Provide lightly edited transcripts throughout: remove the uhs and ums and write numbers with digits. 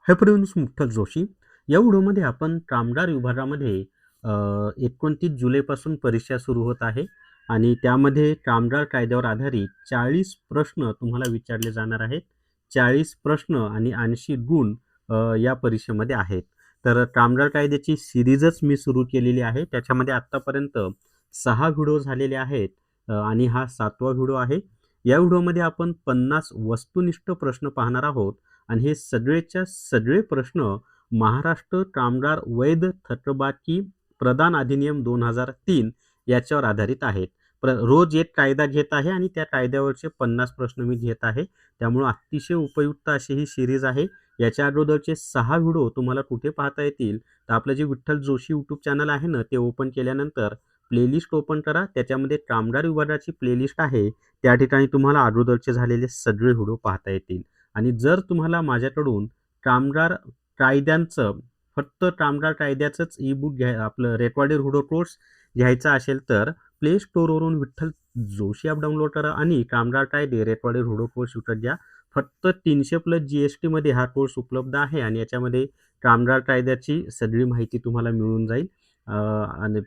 Hi friends, मुठ्ठल Joshi. या व्हिडिओमध्ये आपण कामगार विभागामध्ये 29 जुलैपासून परीक्षा सुरू होत आहे आणि त्यामध्ये कामगार कायद्यावर आधारित 40 प्रश्न तुम्हाला विचारले जाणार आहेत. 40 प्रश्न आणि 80 गुण या परीक्षेमध्ये आहेत. तर कामगार कायद्याची सिरीजच मी सुरू केलेली आहे. त्याच्यामध्ये आत्तापर्यंत 6 व्हिडिओ झालेले आहेत आणि हा 7वा व्हिडिओ आहे. या व्हिडिओमध्ये आपण 50 वस्तुनिष्ठ प्रश्न पाहणार आहोत आणि हे सगळेच्या सगळे प्रश्न महाराष्ट्र कामगार वैध थकबाकी प्रदान अधिनियम 2003 याच्यावर आधारित आहेत. रोज एक कायदा घेत आहे आणि त्या कायद्यावरचे 50 प्रश्न मी घेत आहे. त्यामुळे अतिशय उपयुक्त अशी ही सिरीज आहे. याच्या अगोदरचे 6 व्हिडिओ तुम्हाला कुठे पाहता येतील, तर आपलं जे विठ्ठल जोशी यूट्यूब चॅनल आहे ना, ते ओपन केल्यानंतर प्लेलिस्ट ओपन करा. त्याच्यामध्ये कामगार विभागाची प्लेलिस्ट आहे. त्या ठिकाणी तुम्हाला अगोदरचे झालेले सगळे व्हिडिओ पाहता येतील. आणि जर तुम्हाला माझ्याकडून कामगार कायद्यांचं फक्त कामगार कायद्याचंच ई-बुक आपलं रेकॉर्डेड व्हिडिओ कोर्स घ्यायचा असेल, तर प्ले स्टोअरवरून विठ्ठल जोशी ॲप डाउनलोड करा आणि कामगार कायदे रेकॉर्डेड व्हिडिओ कोर्स विकत घ्या. फक्त 300 प्लस GSTमध्ये हा कोर्स उपलब्ध आहे आणि याच्यामध्ये कामगार कायद्याची सगळी माहिती तुम्हाला मिळून जाईल. आणि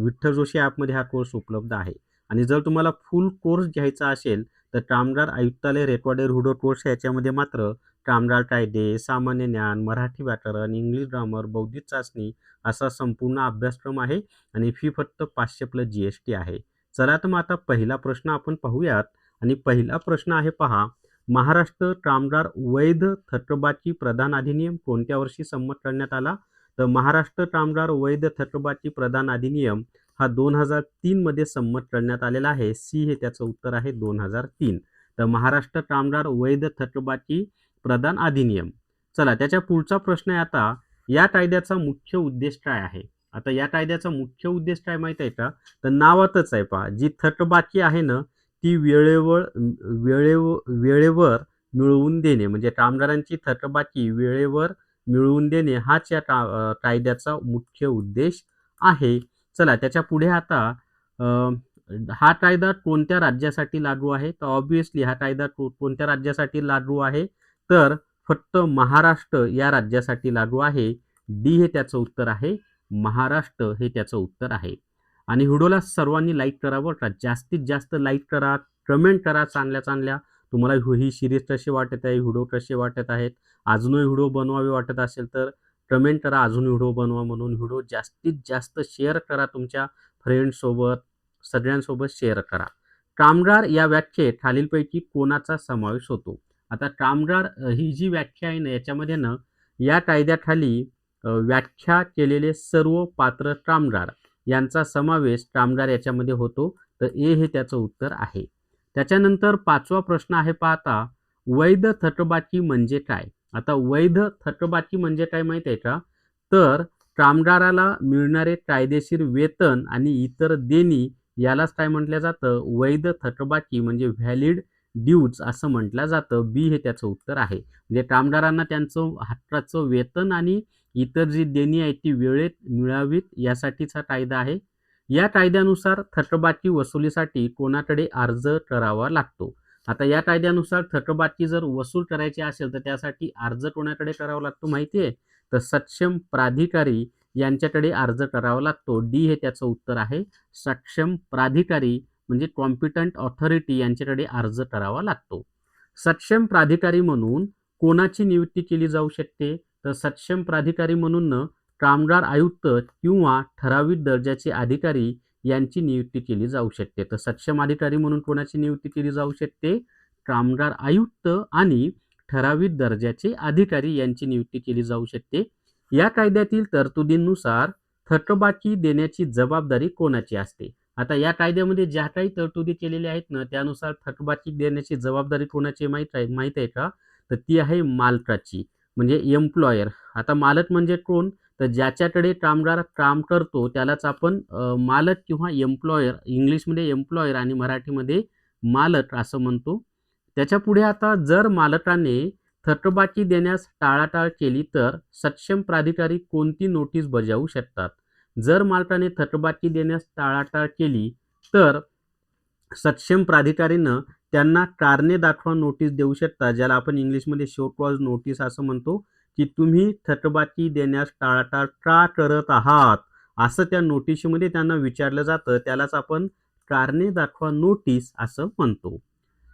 विठ्ठल जोशी ॲपमध्ये हा कोर्स उपलब्ध आहे. आणि जर तुम्हाला फुल कोर्स घ्यायचा असेल, तर कामगार आयुक्तालय रेकॉर्डेड व्हिडिओ कोर्स याच्यामध्ये मात्र कामगार कायदे, सामान्य ज्ञान, मराठी व्याकरण, इंग्लिश ग्रामर, बौद्धिक चाचणी असा संपूर्ण अभ्यासक्रम आहे आणि फी फक्त 500 प्लस GST आहे. चला तर मग आता पहिला प्रश्न आपण पाहूयात आणि पहिला प्रश्न आहे पहा. महाराष्ट्र कामगार वैध थकबाकी प्रदान अधिनियम कोणत्या वर्षी संमत करण्यात आला? तर महाराष्ट्र कामगार वैध थकबाकी प्रदान अधिनियम हा 2003 मध्ये संमत करण्यात आलेला आहे. सी हे त्याचं उत्तर आहे 2003. तर महाराष्ट्र कामगार वैध थकबाकी प्रदान अधिनियम. चला त्याच्या पुढचा प्रश्न आहे आता. या कायद्याचा मुख्य उद्देश काय आहे? आता या कायद्याचा मुख्य उद्देश काय माहित आहे का? तर नावातच आहे पहा. जी थकबाकी आहे ना, ती वेळेवर मिळवून देणे, म्हणजे कामगारांची थकबाकी वेळेवर मिळवून देणे हाच या कायद्याचा मुख्य उद्देश आहे. चला त्याच्या पुढे आता हा कायदा कोणत्या राज्यासाठी लागू आहे? तर ऑब्व्हियसली हा कायदा कोणत्या राज्यासाठी लागू आहे? तर फक्त महाराष्ट्र या राज्यासाठी लागू आहे. डी हे त्याचं उत्तर आहे. महाराष्ट्र हे त्याचं उत्तर आहे. आणि व्हिडिओला सर्वांनी लाईक करा बरं का. जास्तीत जास्त लाईक करा, कमेंट करा चांगल्या चांगल्या. तुम्हाला ही सिरीज कशी वाटत आहे, व्हिडिओ कसे वाटत आहेत, अजूनही व्हिडिओ बनवावे वाटत असेल तर कमेंट करा, अजून व्हिडिओ बनवा म्हणून. व्हिडिओ जास्तीत जास्त शेअर करा, तुमच्या फ्रेंड्ससोबत सगळ्यांसोबत शेअर करा. कामगार या व्याख्येत खालीलपैकी कोणाचा समावेश होतो? आता कामगार ही जी व्याख्या आहे ना, याच्यामध्ये ना या कायद्याखाली व्याख्या केलेले सर्व पात्र कामगार यांचा समावेश कामगार याच्यामध्ये होतो. तर ए हे त्याचं उत्तर आहे. त्याच्यानंतर 5वा प्रश्न आहे पाहता. वैध थकबाकी म्हणजे काय? आता वैध थकबाकी म्हणजे काय माहित आहे का? तर कामगाराला मिळणारे कायदेशीर वेतन आणि इतर देणी यालाच काय म्हटलं जातं? वैध थकबाकी म्हणजे व्हॅलिड ड्यूज असं म्हटलं जातं. बी हे त्याचं उत्तर आहे. म्हणजे कामगारांना त्यांचं हक्काचं वेतन आणि इतर जी देणी आहे ती वेळेत मिळावीत यासाठीचा कायदा आहे. या कायद्यानुसार थकबाकी वसुलीसाठी कोणाकडे अर्ज करावा लागतो? आता या कायद्यानुसार थकबाकी जर वसूल करायची असेल तर त्यासाठी अर्ज कोणाकडे करावा लागतो माहिती आहे? तर सक्षम प्राधिकारी यांच्याकडे अर्ज करावा लागतो. डी हे त्याचं उत्तर आहे. सक्षम प्राधिकारी म्हणजे कॉम्पिटंट ऑथॉरिटी यांच्याकडे अर्ज करावा लागतो. सक्षम प्राधिकारी म्हणून कोणाची नियुक्ती केली जाऊ शकते? तर सक्षम प्राधिकारी म्हणून कामगार आयुक्त किंवा ठराविक दर्जाचे अधिकारी यांची नियुक्ती केली जाऊ शकते. तर सक्षम अधिकारी म्हणून कोणाची नियुक्ती केली जाऊ शकते? कामगार आयुक्त आणि ठराविक दर्जाचे अधिकारी यांची नियुक्ती केली जाऊ शकते. या कायद्यातील तरतुदींनुसार थकबाकी देण्याची जबाबदारी कोणाची असते? आता या कायद्यामध्ये ज्या काही तरतुदी केलेल्या आहेत ना, त्यानुसार थकबाकी देण्याची जबाबदारी कोणाची माहित आहे का? तर ती आहे मालकाची, म्हणजे एम्प्लॉयर. आता मालक म्हणजे कोण? तर ज्याच्याकडे कामगार काम करतो त्यालाच आपण मालक किंवा एम्प्लॉयर, इंग्लिशमध्ये एम्प्लॉयर आणि मराठीमध्ये मालक असं म्हणतो. त्याच्यापुढे आता जर मालकाने थकबाकी देण्यास टाळाटाळ केली तर सक्षम प्राधिकारी कोणती नोटीस बजावू शकतात? जर मालकाने थकबाकी देण्यास टाळाटाळ केली तर सक्षम प्राधिकारीनं त्यांना कारणे दाखवा नोटीस देऊ शकतात, ज्याला आपण इंग्लिशमध्ये शो कॉज नोटीस असं म्हणतो. की तुम्ही थकबाकी देण्यास टाळाटाळ का करत आहात, असं त्या नोटिशीमध्ये त्यांना विचारलं जातं. त्यालाच आपण कारणे दाखवा नोटीस असं म्हणतो.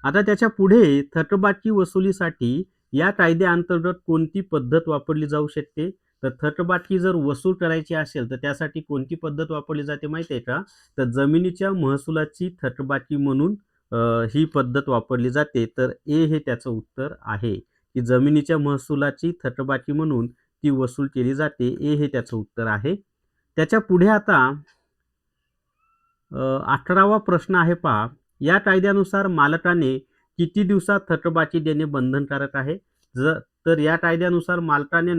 आता त्याच्या पुढे थकबाकी वसुलीसाठी या कायद्याअंतर्गत कोणती पद्धत वापरली जाऊ शकते? तर थकबाकी जर वसूल करायची असेल तर त्यासाठी कोणती पद्धत वापरली जाते माहिती आहे का? तर जमिनीच्या महसुलाची थकबाकी म्हणून ही पद्धत वापरली जाते. तर ए हे त्याचं उत्तर आहे, की जमिनीच्या महसुलाची थकबाकी म्हणून ती वसूल केली जाते. ए हे त्याचं उत्तर आहे. त्याच्या पुढे आता 11वा प्रश्न आहे पहा. या कायद्यानुसार मालकाने किती दिवसात थकबाकी देणे बंधनकारक आहे? तर या कायद्यानुसार मालकाने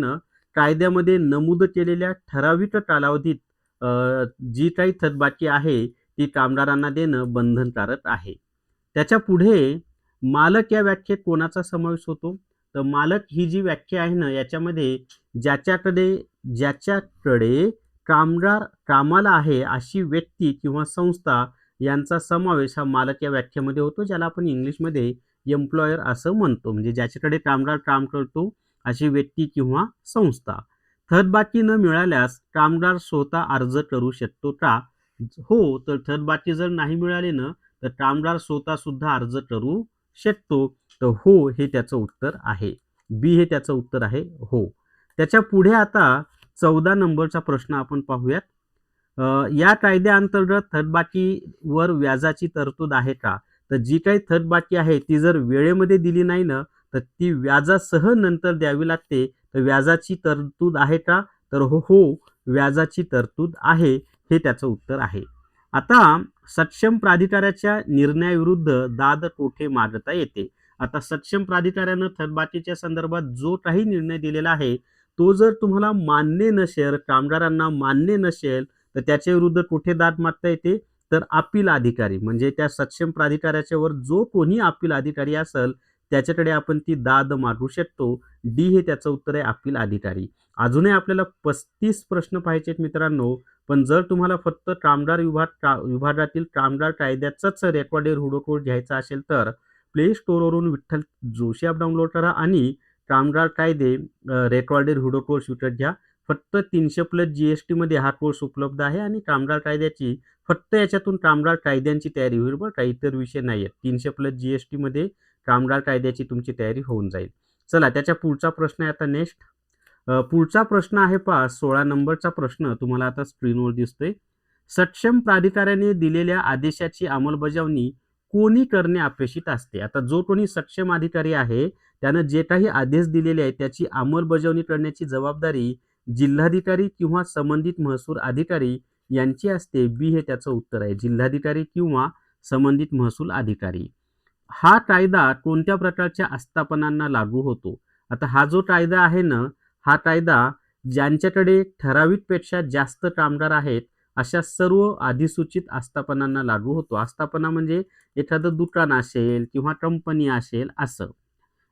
कायद्यामध्ये नमूद केलेल्या ठराविक कालावधीत जी काही थकबाकी आहे ती कामगारांना देणं बंधनकारक आहे. त्याच्या पुढे मालक या व्याख्येत कोणाचा समावेश होतो? तर मालक ही जी व्याख्या आहे ना याच्यामध्ये ज्याच्याकडे ज्याच्याकडे कामगार कामाला आहे अशी व्यक्ती किंवा संस्था यांचा समावेश हा मालक या व्याख्येमध्ये होतो, ज्याला आपण इंग्लिशमध्ये एम्प्लॉयर असं म्हणतो. म्हणजे ज्याच्याकडे कामगार काम करतो अशी व्यक्ती किंवा संस्था. थकबाकी न मिळाल्यास कामगार स्वतः अर्ज करू शकतो का? हो, तर थकबाकी जर नाही मिळाले ना तर कामगार स्वतः सुद्धा अर्ज करू शकतो. तर हो हे त्याचं उत्तर आहे. बी हे त्याचं उत्तर आहे हो. त्याच्या पुढे आता 14 नंबरचा प्रश्न आपण पाहूयात. या कायद्याअंतर्गत थकबाकीवर व्याजाची तरतूद आहे का? तर जी काही थकबाकी आहे ती जर वेळेमध्ये दिली नाही ना तर ती व्याजासह नंतर द्यावी लागते. तर व्याजाची तरतूद आहे का? तर हो व्याजाची तरतूद आहे हे त्याचं उत्तर आहे. आता सक्षम प्राधिकाऱ्याच्या निर्णयाविरुद्ध दाद कोठे मागता येते? आता सक्षम प्राधिकाऱ्यानं थकबाकीच्या संदर्भात जो काही निर्णय दिलेला आहे तो जर तुम्हाला मान्य नसेल, कामगारांना मान्य नसेल तर त्याच्या विरुद्ध कुठे दाद मागता येते? तर अपील अधिकारी म्हणजे त्या सक्षम प्राधिकाऱ्याच्या वर जो कोणी अपील अधिकारी असेल त्याच्याकडे आपण ती दाद मागू शकतो. डी हे त्याचं उत्तर आहे अपील अधिकारी. अजूनही आपल्याला 35 प्रश्न पाहायचे आहेत मित्रांनो. पण जर तुम्हाला फक्त कामगार विभागातील कामगार कायद्याचाच रेकॉर्डेड हुडकोड घ्यायचा असेल तर प्ले स्टोअरवरून विठ्ठल जोशी ॲप डाउनलोड करा आणि कामगार कायदे रेकॉर्डेड हुडकोड विकत घ्या. फक्त 300+ GST मध्ये हा कोर्स उपलब्ध आहे आणि कामगार कायद्याची फक्त याच्यातून कामगार कायद्यांची तयारी होईल बरं का, इतर विषय नाही आहेत. 300+ GST मध्ये कामगार कायद्याची तुमची तयारी होऊन जाईल. चला त्याच्या पुढचा प्रश्न आहे आता नेक्स्ट. पुढचा प्रश्न आहे पहा 16 नंबरचा प्रश्न तुम्हाला आता स्क्रीनवर दिसतोय. सक्षम प्राधिकाऱ्याने दिलेल्या आदेशाची अंमलबजावणी कोणी करणे अपेक्षित असते? आता जो कोणी सक्षम अधिकारी आहे त्यानं जे काही आदेश दिलेले आहेत त्याची अंमलबजावणी करण्याची जबाबदारी जिल्हाधिकारी किंवा संबंधित महसूल अधिकारी यांची असते. बी हे त्याचं उत्तर आहे. जिल्हाधिकारी किंवा संबंधित महसूल अधिकारी. हा कायदा कोणत्या प्रकारच्या आस्थापनांना लागू होतो? आता हा जो कायदा आहे ना हा कायदा ज्यांच्याकडे ठराविकपेक्षा जास्त कामगार आहेत अशा सर्व अधिसूचित आस्थापनांना लागू होतो. आस्थापना म्हणजे एखादं दुकान असेल किंवा कंपनी असेल असं.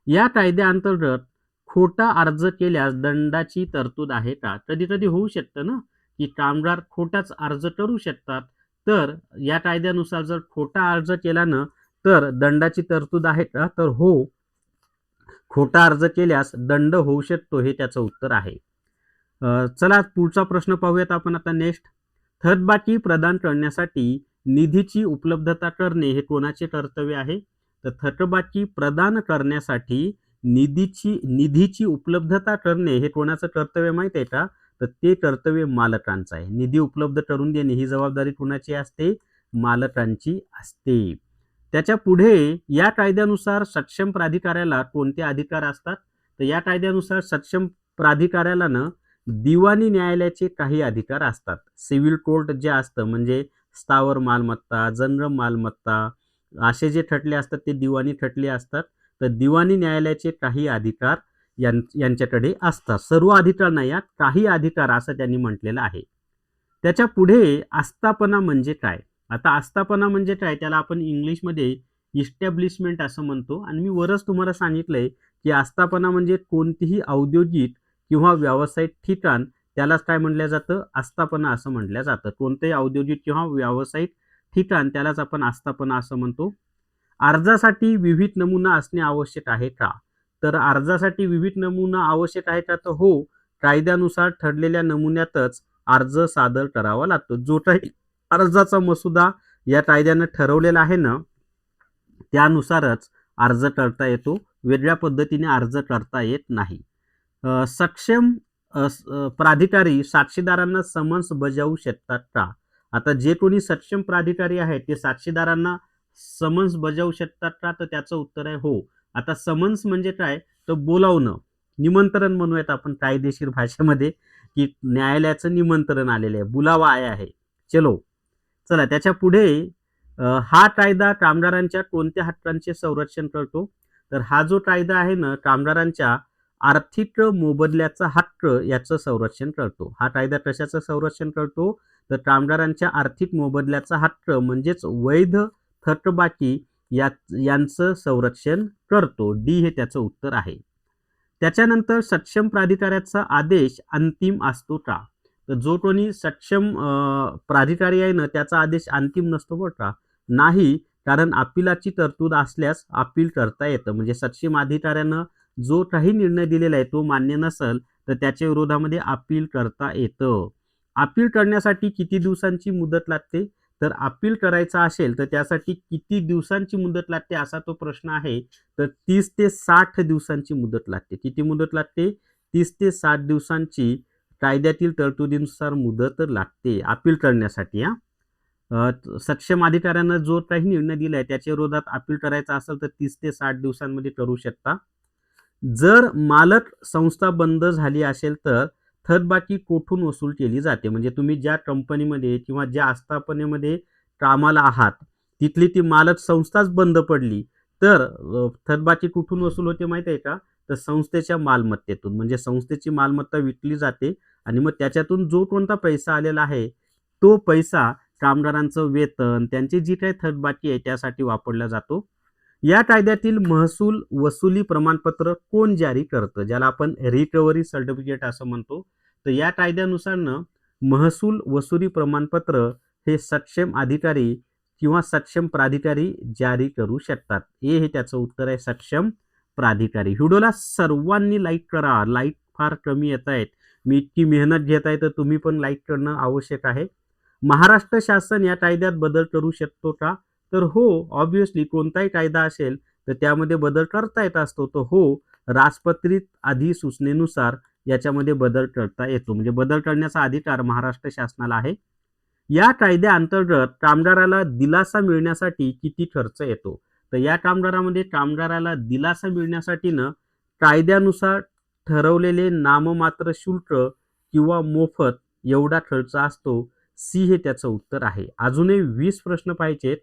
या कायद्याअंतर्गत खोटा अर्ज केल्यास दंडाची तरतूद आहे का? कधी कधी होऊ शकतं ना की कामगार खोटाच अर्ज करू शकतात. तर या कायद्यानुसार जर खोटा अर्ज केला ना तर दंडाची तरतूद आहे का? तर हो खोटा अर्ज केल्यास दंड होऊ शकतो हे त्याचं उत्तर आहे. चला पुढचा प्रश्न पाहूयात आपण आता नेक्स्ट. थकबाकी प्रदान करण्यासाठी निधीची उपलब्धता करणे हे कोणाचे कर्तव्य आहे? तर थकबाकी प्रदान करण्यासाठी निधीची उपलब्धता करणे हे कोणाचं कर्तव्य माहिती आहे का? तर ते कर्तव्य मालकांचं आहे. निधी उपलब्ध करून देणे ही जबाबदारी कोणाची असते? मालकांची असते. त्याच्या पुढे या कायद्यानुसार सक्षम प्राधिकाऱ्याला कोणते अधिकार असतात? तर या कायद्यानुसार सक्षम प्राधिकाऱ्याला ना दिवाणी न्यायालयाचे काही अधिकार असतात. सिव्हिल कोर्ट जे असतं म्हणजे स्थावर मालमत्ता, जंगम मालमत्ता असे जे खटले असतात ते दिवाणी खटले असतात. तर दिवाणी न्यायालयाचे काही अधिकार यांच्याकडे असतात. सर्व अधिकार नाही, काही अधिकार असं त्यांनी म्हटलेलं आहे. त्याच्या पुढे आस्थापना म्हणजे काय? आता आस्थापना म्हणजे काय त्याला आपण इंग्लिशमध्ये इस्टॅब्लिशमेंट असं म्हणतो आणि मी वरच तुम्हाला सांगितलंय की आस्थापना म्हणजे कोणतीही औद्योगिक किंवा व्यावसायिक ठिकाण त्यालाच काय म्हटलं जातं? आस्थापना असं म्हटलं जातं. कोणतेही औद्योगिक किंवा व्यावसायिक ठिकाण त्यालाच आपण आस्थापना असं म्हणतो. अर्जासाठी विविध नमुना असणे आवश्यक आहे का? तर अर्जासाठी विविध नमुना आवश्यक आहे का? तर हो, कायद्यानुसार ठरलेल्या नमुन्यातच अर्ज सादर करावा लागतो. जो काही अर्जाचा मसुदा या कायद्यानं ठरवलेला आहे ना, त्यानुसारच अर्ज करता येतो. वेगळ्या पद्धतीने अर्ज करता येत नाही. सक्षम प्राधिकारी साक्षीदारांना समन्स बजावू शकतात का? आता जे कोणी सक्षम प्राधिकारी आहेत ते साक्षीदारांना समन्स बजावू शकतात का? तर त्याचं उत्तर आहे हो. आता समन्स म्हणजे काय? तर बोलावणं, निमंत्रण म्हणूयात आपण कायदेशीर भाषेमध्ये, की न्यायालयाचं निमंत्रण आलेलं आहे, बुलावा आया है. चलो. चला त्याच्या पुढे हा कायदा कामगारांच्या कोणत्या हक्कांचे संरक्षण करतो? तर हा जो कायदा आहे ना, कामगारांच्या आर्थिक मोबदल्याचा हक्क याचं संरक्षण करतो. हा कायदा कशाचं संरक्षण करतो? तर कामगारांच्या आर्थिक मोबदल्याचा हक्क म्हणजेच वैध थकबाकी यांचं संरक्षण करतो. डी हे त्याचं उत्तर आहे. त्याच्यानंतर सक्षम प्राधिकाऱ्याचा आदेश अंतिम असतो का? तर जो कोणी सक्षम प्राधिकारी आहे ना, त्याचा आदेश अंतिम नसतो बरं का? नाही, कारण अपिलाची तरतूद असल्यास अपील करता येतं. म्हणजे सक्षम अधिकाऱ्यानं जो काही निर्णय दिलेला आहे तो मान्य नसेल तर त्याच्या विरोधामध्ये अपील करता येतं. अपील करण्यासाठी किती दिवसांची मुदत लागते? तर अपील करायचं असेल तर त्यासाठी किती दिवसांची मुदत लागते असा तो प्रश्न आहे. तर 30 ते 60 दिवसांची मुदत लागते. किती मुदत लागते? 30 ते 60 दिवसांची कायद्यातील तरतुदीनुसार मुदत लागते अपील करण्यासाठी. सक्षम अधिकाऱ्यानं जो काही निर्णय दिलाय त्याच्या विरोधात अपील करायचा असेल तर 30 ते 60 दिवसांमध्ये करू शकता. जर मालक संस्था बंद झाली असेल तर थकबाकी कुठून वसूल केली जाते? म्हणजे तुम्ही ज्या कंपनीमध्ये किंवा ज्या आस्थापनेमध्ये कामाला आहात तिथली ती मालक संस्थाच बंद पडली तर थकबाकी कुठून वसूल होते माहिती आहे का? तर संस्थेच्या मालमत्तेतून. म्हणजे संस्थेची मालमत्ता विकली जाते आणि मग त्याच्यातून जो कोणता पैसा आलेला आहे तो पैसा कामगारांचं वेतन, त्यांची जी काही थकबाकी आहे त्यासाठी वापरला जातो. या कायद्यातील महसूल वसुली प्रमाणपत्र कोण जारी करतं? ज्याला आपण रिकव्हरी सर्टिफिकेट असं म्हणतो. तर या कायद्यानुसार महसूल वसुली प्रमाणपत्र हे सक्षम अधिकारी किंवा सक्षम प्राधिकारी जारी करू शकतात. ए हे त्याचं उत्तर आहे, सक्षम प्राधिकारी. व्हिडिओला सर्वांनी लाईक करा. लाईक फार कमी येत आहेत. मी इतकी मेहनत घेत आहे तर तुम्ही पण लाईक करणं आवश्यक आहे. महाराष्ट्र शासन या कायद्यात बदल करू शकतो का? तर हो, ऑब्व्हियसली कोणताही कायदा असेल तर त्यामध्ये बदल करता येत असतो. तर हो, राजपत्रित अधिसूचनेनुसार याच्यामध्ये बदल करता येतो. म्हणजे बदल करण्याचा अधिकार महाराष्ट्र शासनाला आहे. या कायद्याअंतर्गत कामगाराला दिलासा मिळण्यासाठी किती खर्च येतो? तर या कामगाराला दिलासा मिळण्यासाठी कायद्यानुसार ठरवलेले नाममात्र शुल्क किंवा मोफत एवढा खर्च असतो. सी हे त्याचं उत्तर आहे. अजूनही 20 प्रश्न पाहिजेत,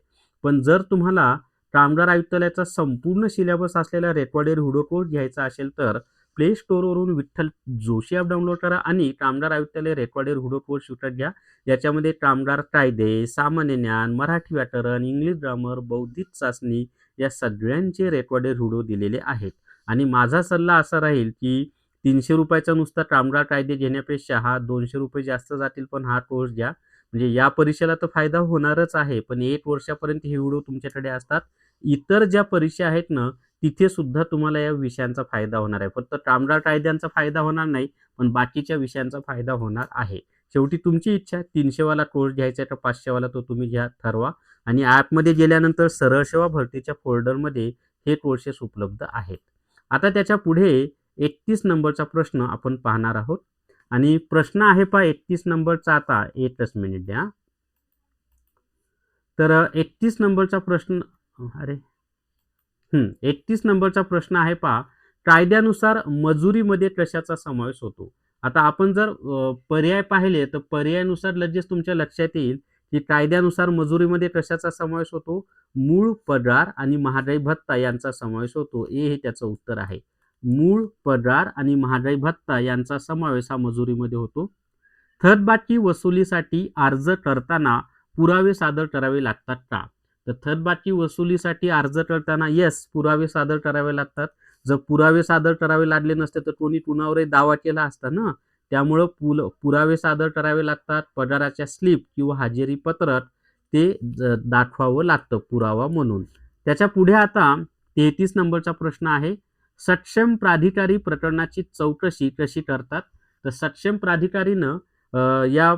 पण जर तुम्हाला कामगार आयुक्तालयाचा संपूर्ण सिलेबस असलेला रेकॉर्डेड व्हिडिओ कोर्स घ्यायचा असेल तर प्ले स्टोअरवरून विठ्ठल जोशी ॲप डाउनलोड करा आणि कामगार आयुक्तालय रेकॉर्डेड व्हिडिओ कोर्स विकत घ्या. याच्यामध्ये कामगार कायदे, सामान्य ज्ञान, मराठी व्याकरण, इंग्लिश ग्रामर, बौद्धिक चाचणी या सगळ्यांचे रेकॉर्डेड व्हिडिओ दिलेले आहेत. आणि माझा सल्ला असा राहील की 300 रुपयाचा नुसता कामगार कायदे घेण्यापेक्षा हा 200 रुपये जास्त जातील पण हा कोर्स घ्या. म्हणजे या परीक्षेला तर फायदा होणारच आहे, पण 1 वर्षापर्यंत हे व्हिडिओ तुमच्याकडे असतात. इतर ज्या परीक्षा आहेत ना तिथे सुद्धा तुम्हाला या विषयांचा फायदा होणार आहे. फक्त कामगार कायद्यांचा फायदा होणार नाही, पण बाकीच्या विषयांचा फायदा होणार आहे. शेवटी तुमची इच्छा आहे, 300 वाला कोर्स घ्यायचा आहे का 500 वाला तो तुम्ही घ्या, ठरवा. आणि ॲपमध्ये गेल्यानंतर सरळ सेवा भरतीच्या फोल्डरमध्ये हे कोर्सेस उपलब्ध आहेत. आता त्याच्या पुढे 31 नंबरचा प्रश्न आपण पाहणार आहोत. आणि प्रश्न आहे पहा 31 नंबरचा. आता एकच मिनिट द्या. तर 31 नंबरचा प्रश्न 31 नंबरचा प्रश्न आहे पहा, कायद्यानुसार मजुरीमध्ये कशाचा समावेश होतो? आता आपण जर पर्याय पाहिले तर पर्यायानुसार लगेच तुमच्या लक्षात येईल की कायद्यानुसार मजुरीमध्ये कशाचा समावेश होतो? मूळ पगार आणि महागाई भत्ता यांचा समावेश होतो. ए हे त्याचं उत्तर आहे. मूळ पगार आणि महागाई भत्ता यांचा समावेश हा मजुरीमध्ये होतो. थकबाकी वसुलीसाठी अर्ज करताना पुरावे सादर करावे लागतात का? तर थकबाकी वसुलीसाठी अर्ज करताना येस, पुरावे सादर करावे लागतात. जर पुरावे सादर करावे लागले नसते तर कोणी कुणावरही दावा केला असता ना. त्यामुळं पुरावे सादर करावे लागतात. पगाराच्या स्लिप किंवा हजेरी पत्रक ते दाखवावं लागतं पुरावा म्हणून. त्याच्या पुढे आता 33 नंबरचा प्रश्न आहे. सक्षम प्राधिकारी प्रकरणाची चौकशी कशी करतात? तर सक्षम प्राधिकारीनं या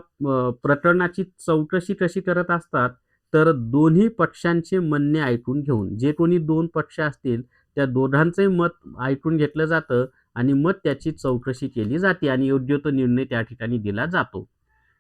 प्रकरणाची चौकशी कशी करत असतात, तर दोन्ही पक्षांचे म्हणणे ऐकून घेऊन. जे कोणी 2 पक्ष असतील, त्या दोघांचंही मत ऐकून घेतलं जातं आणि मग त्याची चौकशी केली जाते आणि योग्य तो निर्णय त्या ठिकाणी दिला जातो.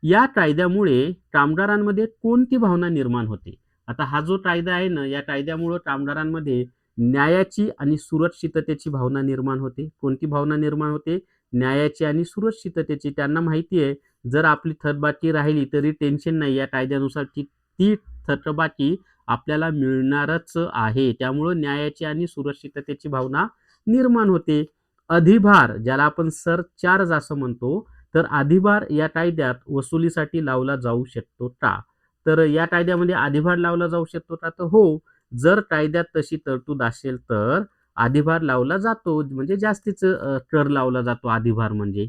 या कायद्यामुळे कामगारांमध्ये कोणती भावना निर्माण होते? आता हा जो कायदा आहे ना, या कायद्यामुळं कामगारांमध्ये न्यायाची आणि सुरक्षिततेची भावना निर्माण होते. कोणती भावना निर्माण होते? न्यायाची आणि सुरक्षिततेची. त्यांना माहिती आहे, जर आपली थकबाकी राहिली तरी टेन्शन नाही. या कायद्यानुसार ती ती थकबाकी आपल्याला मिळणारच आहे. त्यामुळं न्यायाची आणि सुरक्षिततेची भावना निर्माण होते. अधिभार, ज्याला आपण सरचार्ज असं म्हणतो, तर अधिभार या कायद्यात वसुलीसाठी लावला जाऊ शकतो का? तर या कायद्यामध्ये अधिभार लावला जाऊ शकतो का? तर हो. जर कायद्यात तशी तरतूद असेल तर अधिभार लावला जातो. म्हणजे जास्तीचं कर लावला जातो अधिभार म्हणजे.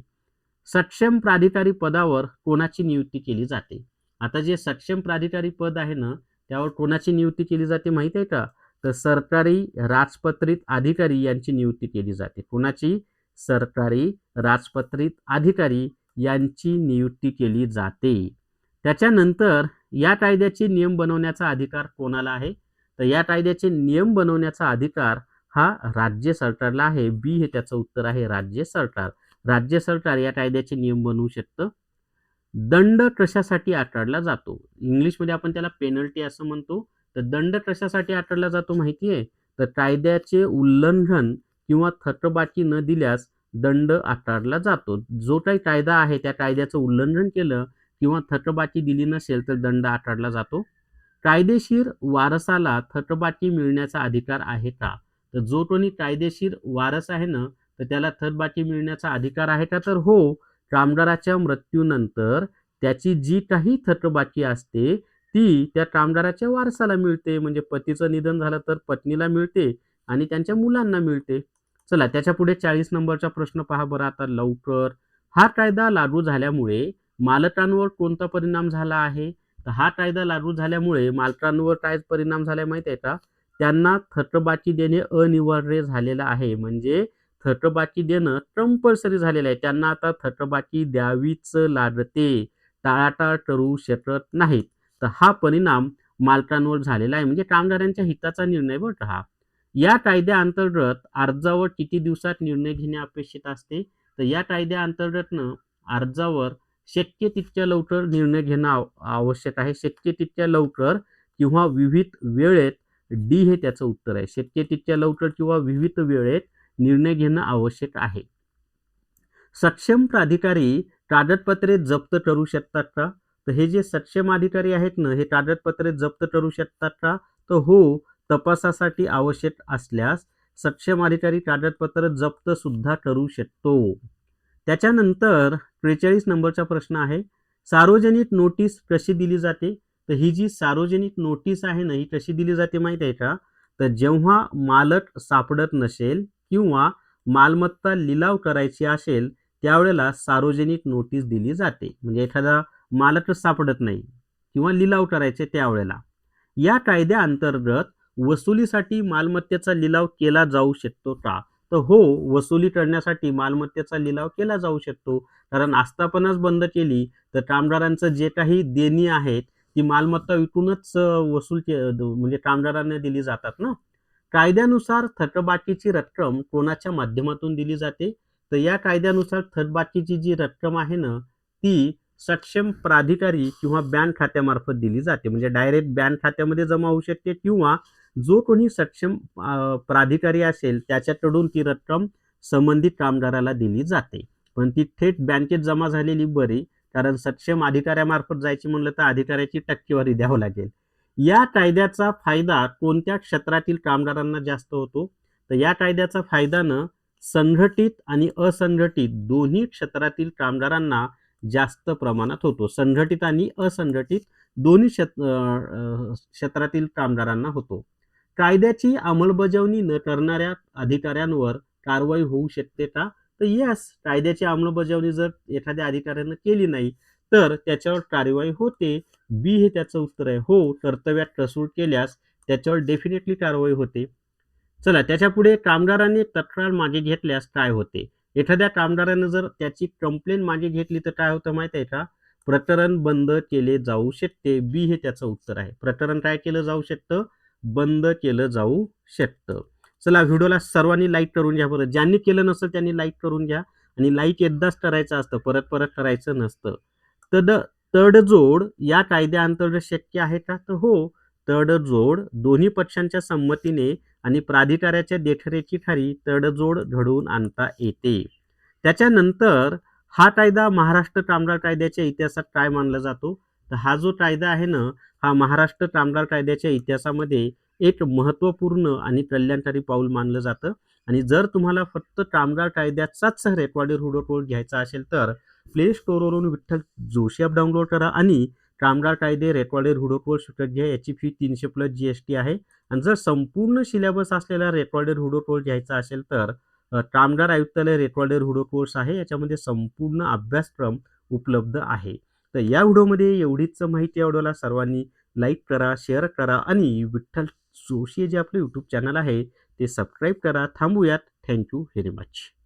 सक्षम प्राधिकारी पदावर कोणाची नियुक्ती केली जाते? आता जे सक्षम प्राधिकारी पद आहे ना, त्यावर कोणाची नियुक्ती केली जाते माहिती आहे का? तर सरकारी राजपत्रित अधिकारी यांची नियुक्ती केली जाते. कोणाची? सरकारी राजपत्रित अधिकारी यांची नियुक्ती केली जाते. त्याच्यानंतर या कायद्याचे नियम बनवण्याचा अधिकार कोणाला आहे? तर या कायद्याचे नियम बनवण्याचा अधिकार हा राज्य सरकारला आहे. बी हे त्याचं उत्तर आहे, राज्य सरकार. राज्य सरकार या कायद्याचे नियम बनवू शकतं. दंड कशासाठी आकारला जातो? इंग्लिशमध्ये आपण त्याला पेनल्टी असं म्हणतो. तर दंड कशासाठी आकारला जातो माहिती आहे? तर कायद्याचे उल्लंघन किंवा थकबाकी न दिल्यास दंड आकारला जातो. जो काही कायदा आहे त्या कायद्याचं उल्लंघन केलं किंवा थकबाकी दिली नसेल तर दंड आकारला जातो. कायदेशीर वारसाला थकबाकी मिळण्याचा अधिकार आहे का? तर जो कोणी कायदेशीर वारस आहे ना, तर त्याला थकबाकी मिळण्याचा अधिकार आहे का? तर हो. कामगाराच्या मृत्यूनंतर त्याची जी काही थकबाकी असते, ती त्या कामगाराच्या वारसाला मिळते. म्हणजे पतीचं निधन झालं तर पत्नीला मिळते आणि त्यांच्या मुलांना मिळते. चला त्याच्यापुढे 40 नंबरचा प्रश्न पहा बरं आता लवकर. हा कायदा लागू झाल्यामुळे मालकांवर कोणता परिणाम झाला आहे? तर हा कायदा लागू झाल्यामुळे मालकांवर काय परिणाम झालाय माहिती आहे का? त्यांना थकबाकी देणे अनिवार्य झालेलं आहे. म्हणजे थकबाकी देणं कंपल्सरी झालेलं आहे. त्यांना आता थकबाकी द्यावीच लागते. टाळाटाळ करू शकत नाहीत. तर हा परिणाम मालकांवर झालेला आहे. म्हणजे कामगारांच्या हिताचा निर्णय बरं का हा. या कायद्याअंतर्गत अर्जावर किती दिवसात निर्णय घेणे अपेक्षित असते? तर या कायद्याअंतर्गतनं अर्जावर शक्य तितक्या लवकर निर्णय घेणं आवश्यक आहे. शक्य तितक्या लवकर किंवा विविध वेळेत. डी हे त्याचं उत्तर आहे. शक्य तितक्या लवकर किंवा विविध वेळेत निर्णय घेणं आवश्यक आहे. सक्षम प्राधिकारी कागदपत्रे जप्त करू शकतात का? तर हे जे सक्षम अधिकारी आहेत ना, हे कागदपत्रे जप्त करू शकतात का? तर हो. तपासासाठी आवश्यक असल्यास सक्षम अधिकारी कागदपत्र जप्त सुद्धा करू शकतो. त्याच्यानंतर 43 नंबरचा प्रश्न आहे. सार्वजनिक नोटीस कशी दिली जाते? तर ही जी सार्वजनिक नोटीस आहे ना, ही कशी दिली जाते माहिती आहे का? तर जेव्हा मालक सापडत नसेल किंवा मालमत्ता लिलाव करायची असेल, त्यावेळेला सार्वजनिक नोटीस दिली जाते. म्हणजे एखादा मालकच सापडत नाही किंवा लिलाव करायचे त्यावेळेला. या कायद्याअंतर्गत वसुलीसाठी मालमत्तेचा लिलाव केला जाऊ शकतो का? तर हो. वसुली करण्यासाठी मालमत्तेचा लिलाव केला जाऊ शकतो. कारण आस्थापनाच बंद केली तर कामगारांचं जे काही देणी आहेत ती मालमत्ता विकूनच वसूल म्हणजे कामगारांना दिली जातात ना. कायद्यानुसार थकबाकीची रक्कम कोणाच्या माध्यमातून दिली जाते? तर या कायद्यानुसार थकबाकीची जी रक्कम आहे ना, ती सक्षम प्राधिकारी किंवा बँक खात्यामार्फत दिली जाते. म्हणजे डायरेक्ट बँक खात्यामध्ये जमा होऊ शकते किंवा जो कोणी सक्षम प्राधिकारी असेल त्याच्याकडून ती रक्कम संबंधित कामगाराला दिली जाते. पण ती थेट बँकेत जमा झालेली बरी. कारण सक्षम अधिकाऱ्यामार्फत जायची म्हणलं तर अधिकाऱ्याची टक्केवारी द्यावं लागेल. या कायद्याचा फायदा कोणत्या क्षेत्रातील कामगारांना जास्त होतो? तर या कायद्याचा फायदानं संघटित आणि असंघटित दोन्ही क्षेत्रातील कामगारांना जास्त प्रमाणात होतो. संघटित आणि असंघटित दोन्ही क्षेत्रातील कामगारांना होतो. कायद्याची अंमलबजावणी न करणाऱ्या अधिकाऱ्यांवर कारवाई होऊ शकते का? तर येस. कायद्याची अंमलबजावणी जर एखाद्या अधिकाऱ्यानं केली नाही तर त्याच्यावर कारवाई होते. बी हे त्याचं उत्तर आहे. हो. कर्तव्यात कसूर केल्यास त्याच्यावर डेफिनेटली कारवाई होते. चला त्याच्यापुढे कामगारांनी तत्काळ मागे घेतल्यास काय होते? एखाद्या कामगारानं जर त्याची कंप्लेंट मागे घेतली तर काय होतं माहिती आहे का? प्रकरण बंद केले जाऊ शकते. बी हे त्याचं उत्तर आहे. प्रकरण काय केलं जाऊ शकतं? बंद केलं जाऊ शकतं. चला व्हिडिओला सर्वांनी लाईक करून घ्या बरं. ज्यांनी केलं नसेल त्यांनी लाईक करून घ्या आणि लाईक एकदाच करायचं असतं, परत परत करायचं नसतं. तड तडजोड या कायद्याअंतर्गत शक्य आहे का? तर हो, तडजोड दोन्ही पक्षांच्या संमतीने आणि प्राधिकाऱ्याच्या देखरेखीखाली तडजोड घडवून आणता येते. त्याच्यानंतर हा कायदा महाराष्ट्र कामगार कायद्याच्या इतिहासात काय मानला जातो? तर हा जो कायदा आहे ना, हा महाराष्ट्र कामगार कायद्याच्या इतिहासामध्ये एक महत्त्वपूर्ण आणि कल्याणकारी पाऊल मानलं जातं. आणि जर तुम्हाला फक्त कामगार कायद्याचाच रेकॉर्डेड हुडकोड घ्यायचा असेल तर प्ले स्टोअरवरून विठ्ठल जोशी ॲप डाउनलोड करा आणि कामगार कायदे रेकॉर्डेड हुडकोड शिकत घ्या. याची फी 300 प्लस GST आहे. आणि जर संपूर्ण सिलेबस असलेला रेकॉर्डेड हुडो कोर्स घ्यायचा असेल तर कामगार आयुक्तालय रेकॉर्डेड हुडो कोर्स आहे. याच्यामध्ये संपूर्ण अभ्यासक्रम उपलब्ध आहे. तर या व्हिडिओमध्ये एवढीच माहिती. या व्हिडिओला सर्वांनी लाईक करा, शेअर करा आणि विठ्ठल जोशी जे आपले यूट्यूब चॅनल आहे ते सबस्क्राईब करा. थांबूयात. Thank you very much.